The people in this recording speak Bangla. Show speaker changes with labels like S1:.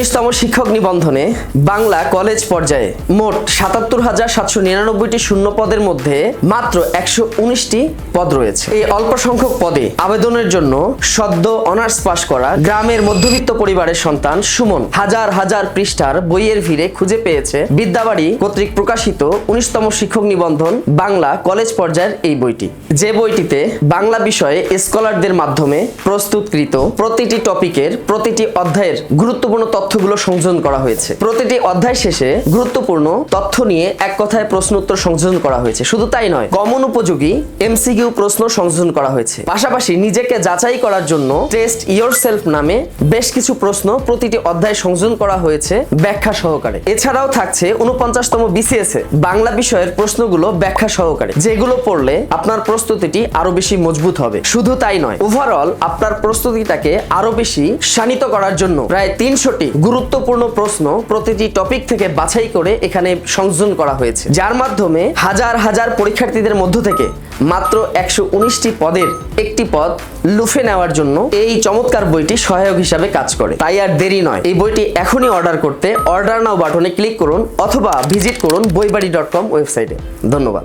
S1: 19তম শিক্ষক নিবন্ধনে বাংলা কলেজ পর্যায়ে মোট ৭৭,৭৯৯টি শূন্য পদের মধ্যে মাত্র ১১৯টি পদ রয়েছে। এই অল্প সংখ্যক পদে আবেদনের জন্য সদ্য অনার্স পাশ করা গ্রামের মধ্যবিত্ত পরিবারের সন্তান সুমন হাজার হাজার পৃষ্ঠার বইয়ের ভিড়ে খুঁজে পেয়েছে বিদ্যাবাড়ি কর্তৃক প্রকাশিত 19তম শিক্ষক নিবন্ধন বাংলা কলেজ পর্যায়ের এই বইটি। যে বইটিতে বাংলা বিষয়ে স্কলারদের মাধ্যমে প্রস্তুতকৃত প্রতিটি টপিকের প্রতিটি অধ্যায়ের গুরুত্বপূর্ণ তথ্যগুলো সংযোজন করা হয়েছে। প্রতিটি অধ্যায় শেষে গুরুত্বপূর্ণ তথ্য নিয়ে এক কথায় প্রশ্ন উত্তর সংযোজন করা হয়েছে। শুধু তাই নয়, কমন উপযোগী এমসিকিউ প্রশ্ন সংযোজন করা হয়েছে। পাশাপাশি নিজেকে যাচাই করার জন্য টেস্ট ইয়োরসেলফ নামে বেশ কিছু প্রশ্ন প্রতিটি অধ্যায়ে সংযোজন করা হয়েছে ব্যাখ্যা সহকারে। এছাড়াও থাকছে 49তম বিসিএস এ বাংলা বিষয়ের প্রশ্নগুলো ব্যাখ্যা সহকারে, যেগুলো পড়লে আপনার প্রস্তুতিটি আরো বেশি মজবুত হবে। শুধু তাই নয়, ওভারঅল আপনার প্রস্তুতিটাকে আরো বেশি শানিত করার জন্য প্রায় 300টি গুরুত্বপূর্ণ প্রশ্ন প্রতিটি টপিক থেকে বাছাই করে এখানে সংযোজন করা হয়েছে, যার মাধ্যমে হাজার হাজার পরীক্ষার্থীদের মধ্য থেকে মাত্র 119টি পদের একটি পদ লুফে নেওয়ার জন্য এই চমৎকার বইটি সহায়ক হিসাবে কাজ করে। তাই আর দেরি নয়, এই বইটি এখনই অর্ডার করতে অর্ডার নাও বাটনে ক্লিক করুন অথবা ভিজিট করুন বইবাড়ি.com ওয়েবসাইটে। ধন্যবাদ।